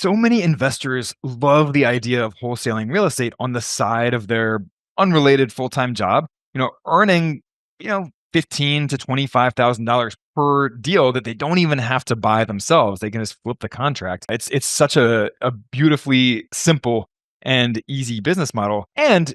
So many investors love the idea of wholesaling real estate on the side of their unrelated full-time job, earning, 15 to $25,000 per deal that they don't even have to buy themselves. They can just flip the contract. It's such a beautifully simple and easy business model. And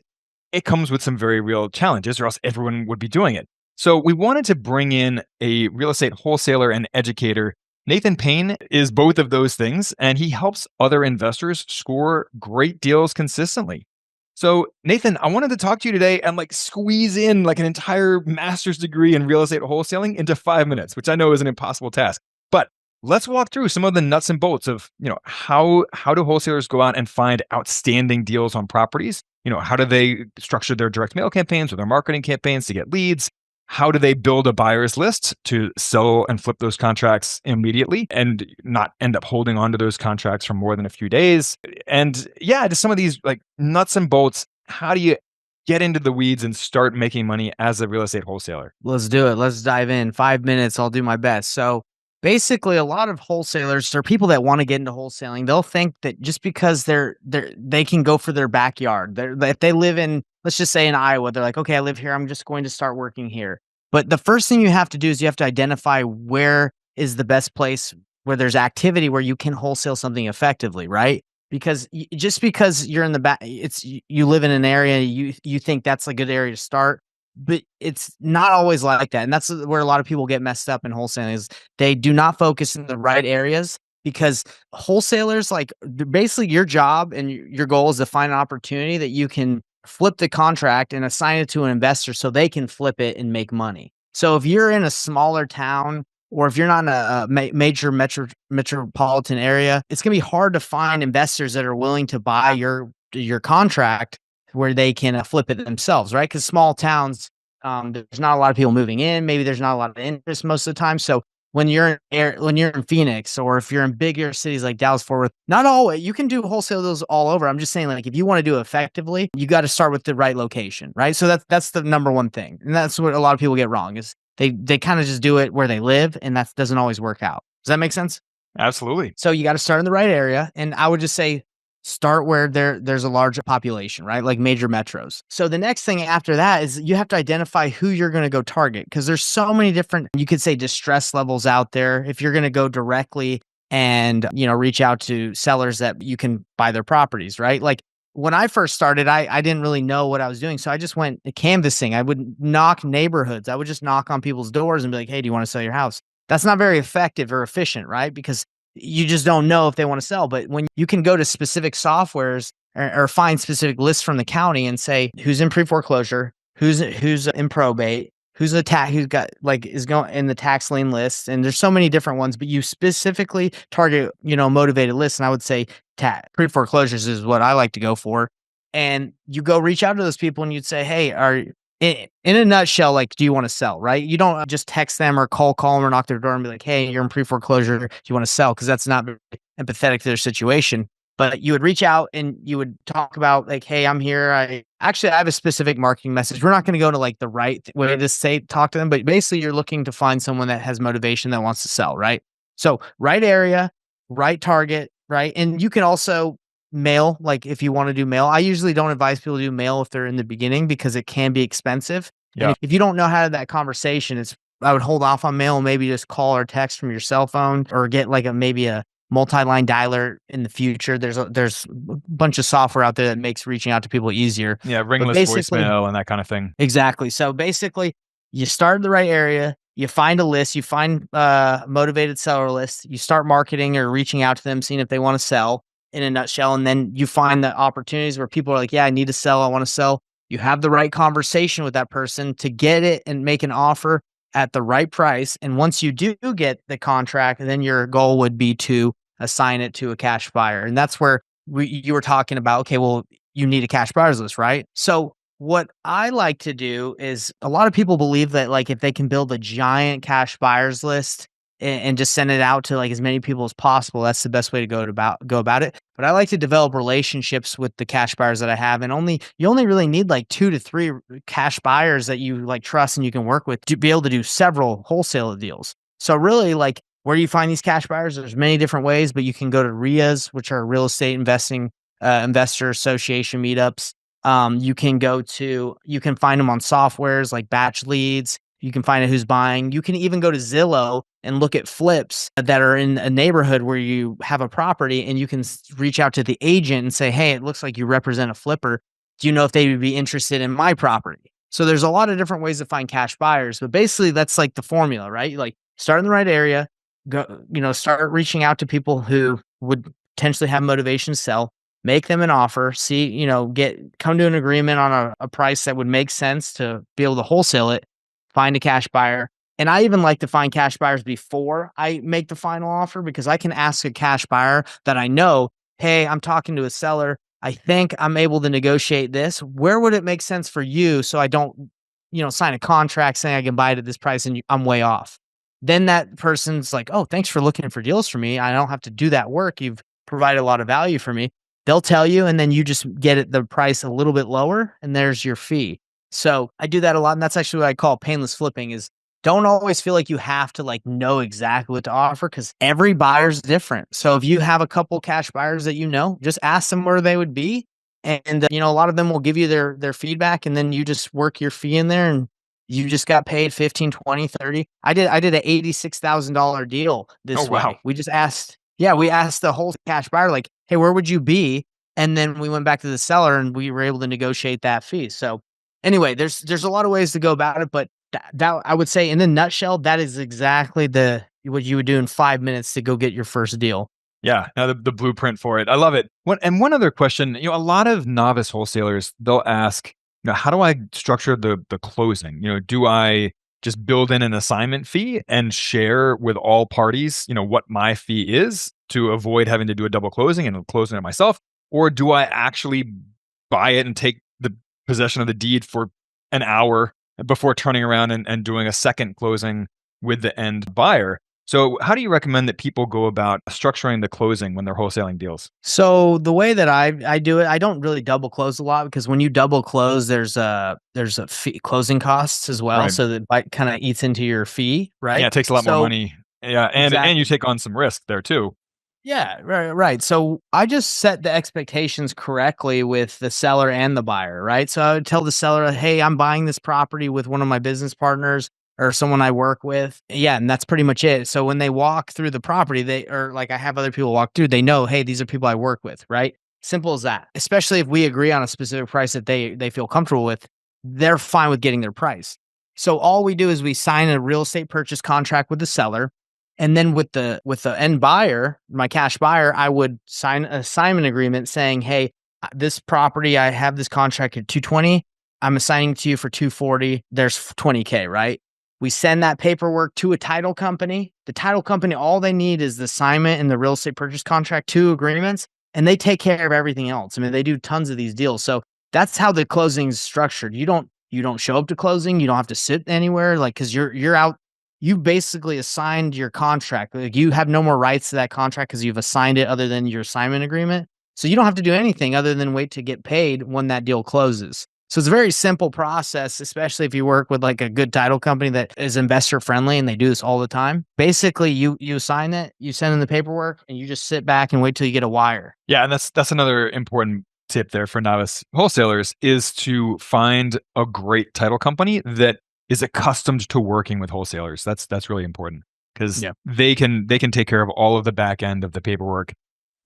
it comes with some very real challenges, or else everyone would be doing it. So we wanted to bring in a real estate wholesaler and educator. Nathan Payne is both of those things, and he helps other investors score great deals consistently. So, Nathan, I wanted to talk to you today and squeeze in like an entire master's degree in real estate wholesaling into 5 minutes, which I know is an impossible task. But let's walk through some of the nuts and bolts of, how do wholesalers go out and find outstanding deals on properties? How do they structure their direct mail campaigns or their marketing campaigns to get leads? How do they build a buyer's list to sell and flip those contracts immediately and not end up holding on to those contracts for more than a few days? And yeah, just some of these nuts and bolts. How do you get into the weeds and start making money as a real estate wholesaler? Let's do it. Let's dive in. 5 minutes. I'll do my best. So basically, a lot of wholesalers or people that want to get into wholesaling, they'll think that just because they can go for their backyard. If they live in, let's just say in Iowa, they're like, okay, I live here. I'm just going to start working here. But the first thing you have to do is you have to identify where is the best place where there's activity where you can wholesale something effectively, right? Because just because you're in the back, you live in an area, you think that's a good area to start, but it's not always like that. And that's where a lot of people get messed up in wholesaling is they do not focus in the right areas because wholesalers, basically your job and your goal is to find an opportunity that you can flip the contract and assign it to an investor so they can flip it and make money. So if you're in a smaller town or if you're not in a major metropolitan area, it's going to be hard to find investors that are willing to buy your contract where they can flip it themselves, right? Because small towns, there's not a lot of people moving in. Maybe there's not a lot of interest most of the time. So when you're in Phoenix or if you're in bigger cities like Dallas, Fort Worth, not all you can do wholesale deals all over. I'm just saying, if you want to do it effectively, you got to start with the right location, right? So that's the number one thing, and that's what a lot of people get wrong is they kind of just do it where they live, and that doesn't always work out. Does that make sense? Absolutely. So you got to start in the right area, and I would just say start where there's a large population, right? Like major metros. So the next thing after that is you have to identify who you're going to go target because there's so many different, you could say distress levels out there. If you're going to go directly and, reach out to sellers that you can buy their properties, right? Like when I first started, I didn't really know what I was doing. So I just went canvassing. I would knock neighborhoods. I would just knock on people's doors and be like, hey, do you want to sell your house? That's not very effective or efficient, right? Because you just don't know if they want to sell. But when you can go to specific softwares or find specific lists from the county and say who's in pre-foreclosure, who's in probate, who's got is going in the tax lien list, and there's so many different ones. But you specifically target motivated lists, and I would say pre-foreclosures is what I like to go for. And you go reach out to those people and you'd say, hey, in a nutshell, do you want to sell, right? You don't just text them or call them or knock their door and be like, hey, you're in pre-foreclosure. Do you want to sell? Because that's not very empathetic to their situation. But you would reach out and you would talk about hey, I'm here. I have a specific marketing message. We're not going to go to the right way to talk to them, but basically you're looking to find someone that has motivation that wants to sell, right? So right area, right target, right? And you can also mail, if you want to do mail. I usually don't advise people to do mail if they're in the beginning because it can be expensive. Yeah. And if you don't know how to have that conversation, I would hold off on mail and maybe just call or text from your cell phone or get maybe a multi-line dialer in the future. There's a bunch of software out there that makes reaching out to people easier. Yeah, ringless voicemail and that kind of thing. Exactly. So basically, you start in the right area. You find a list. You find motivated seller lists. You start marketing or reaching out to them, seeing if they want to sell. In a nutshell. And then you find the opportunities where people are like, yeah, I need to sell. I want to sell. You have the right conversation with that person to get it and make an offer at the right price. And once you do get the contract, then your goal would be to assign it to a cash buyer. And that's where you were talking about, okay, well, you need a cash buyers list, right? So what I like to do is a lot of people believe that if they can build a giant cash buyers list and just send it out to as many people as possible, that's the best way to go about it. But I like to develop relationships with the cash buyers that I have, and you only really need 2 to 3 cash buyers that you trust and you can work with to be able to do several wholesale deals. So really Where do you find these cash buyers? There's many different ways, but you can go to RIAs, which are real estate investing investor association meetups. You can find them on softwares like Batch Leads. You can find out who's buying. You can even go to Zillow and look at flips that are in a neighborhood where you have a property, and you can reach out to the agent and say, hey, it looks like you represent a flipper. Do you know if they would be interested in my property? So there's a lot of different ways to find cash buyers, but basically that's like the formula, right? Like start in the right area, start reaching out to people who would potentially have motivation to sell, make them an offer, come to an agreement on a price that would make sense to be able to wholesale it, find a cash buyer. And I even like to find cash buyers before I make the final offer, because I can ask a cash buyer that I know, hey, I'm talking to a seller. I think I'm able to negotiate this. Where would it make sense for you so I don't, sign a contract saying I can buy it at this price and I'm way off? Then that person's like, oh, thanks for looking for deals for me. I don't have to do that work. You've provided a lot of value for me. They'll tell you, and then you just get it the price a little bit lower, and there's your fee. So I do that a lot, and that's actually what I call painless flipping. Is don't always feel like you have to like know exactly what to offer, because every buyer's different. So if you have a couple cash buyers that just ask them where they would be, and a lot of them will give you their feedback, and then you just work your fee in there, and you just got paid 15, 20, 30. I did a $86,000 deal Oh, this wow. way. We asked the whole cash buyer, like, hey, where would you be? And then we went back to the seller and we were able to negotiate that fee. So anyway, there's a lot of ways to go about it, but that I would say in a nutshell, that is exactly what you would do in 5 minutes to go get your first deal. Yeah, now the blueprint for it. I love it. One other question, a lot of novice wholesalers, they'll ask, how do I structure the closing? Do I just build in an assignment fee and share with all parties, what my fee is to avoid having to do a double closing and closing it myself? Or do I actually buy it and take the possession of the deed for an hour before turning around and doing a second closing with the end buyer? So how do you recommend that people go about structuring the closing when they're wholesaling deals? So the way that I do it, I don't really double close a lot, because when you double close, there's a fee, closing costs as well. Right. So that kind of eats into your fee, Yeah, right? it takes a lot more So money. Yeah, and you exactly. take on some risk there too. Yeah, right. So I just set the expectations correctly with the seller and the buyer, right? So I would tell the seller, hey, I'm buying this property with one of my business partners or someone I work with. Yeah, and that's pretty much it. So when they walk through the property, I have other people walk through, they know, hey, these are people I work with, right? Simple as that. Especially if we agree on a specific price that they feel comfortable with, they're fine with getting their price. So all we do is we sign a real estate purchase contract with the seller, and then with the end buyer, my cash buyer, I would sign an assignment agreement saying, "Hey, this property, I have this contract at 220. I'm assigning to you for 240. There's 20K, right?" We send that paperwork to a title company. The title company, all they need is the assignment and the real estate purchase contract, two agreements, and they take care of everything else. I mean, they do tons of these deals. So that's how the closing is structured. You don't show up to closing. You don't have to sit anywhere, like, because you're out. You basically assigned your contract. Like, you have no more rights to that contract because you've assigned it other than your assignment agreement. So you don't have to do anything other than wait to get paid when that deal closes. So it's a very simple process, especially if you work with like a good title company that is investor friendly and they do this all the time. Basically, you assign it, you send in the paperwork, and you just sit back and wait till you get a wire. Yeah, and that's another important tip there for novice wholesalers is to find a great title company that is accustomed to working with wholesalers. That's really important because Yeah. they can take care of all of the back end of the paperwork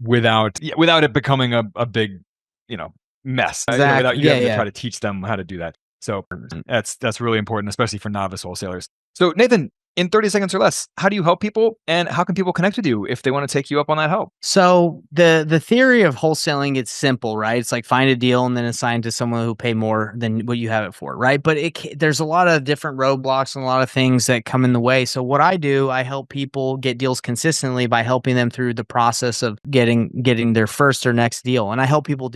without it becoming a big, you know, mess. Without Exactly. you Yeah, having to try yeah. to teach them how to do that. So that's really important, especially for novice wholesalers. So Nathan, in 30 seconds or less, how do you help people and how can people connect with you if they want to take you up on that help? So the theory of wholesaling, it's simple, right? It's like find a deal and then assign to someone who pay more than what you have it for, right? But there's a lot of different roadblocks and a lot of things that come in the way. So what I do, I help people get deals consistently by helping them through the process of getting their first or next deal. And I help people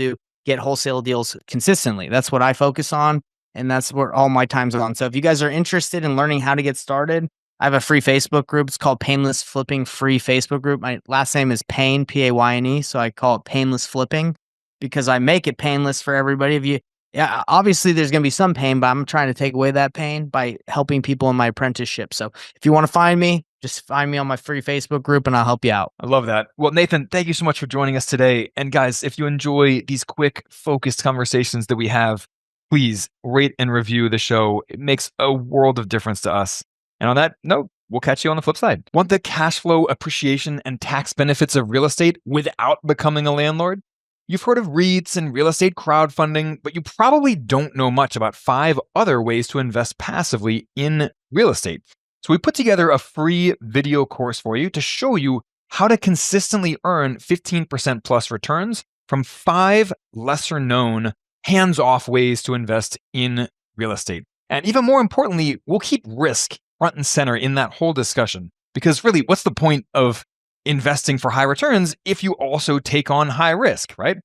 get wholesale deals consistently. That's what I focus on, and that's where all my time's on. So if you guys are interested in learning how to get started, I have a free Facebook group. It's called Painless Flipping Free Facebook group. My last name is Payne, Payne. So I call it Painless Flipping because I make it painless for everybody. Yeah, obviously there's going to be some pain, but I'm trying to take away that pain by helping people in my apprenticeship. So if you want to find me, just find me on my free Facebook group and I'll help you out. I love that. Well, Nathan, thank you so much for joining us today. And guys, if you enjoy these quick, focused conversations that we have, please rate and review the show. It makes a world of difference to us. And on that note, we'll catch you on the flip side. Want the cash flow, appreciation, and tax benefits of real estate without becoming a landlord? You've heard of REITs and real estate crowdfunding, but you probably don't know much about 5 other ways to invest passively in real estate. So we put together a free video course for you to show you how to consistently earn 15% plus returns from 5 lesser known hands-off ways to invest in real estate. And even more importantly, we'll keep risk front and center in that whole discussion. Because really, what's the point of investing for high returns if you also take on high risk, right?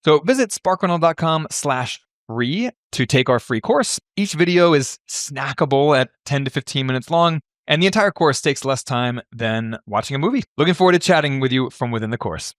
So visit sparkrental.com/free to take our free course. Each video is snackable at 10 to 15 minutes long, and the entire course takes less time than watching a movie. Looking forward to chatting with you from within the course.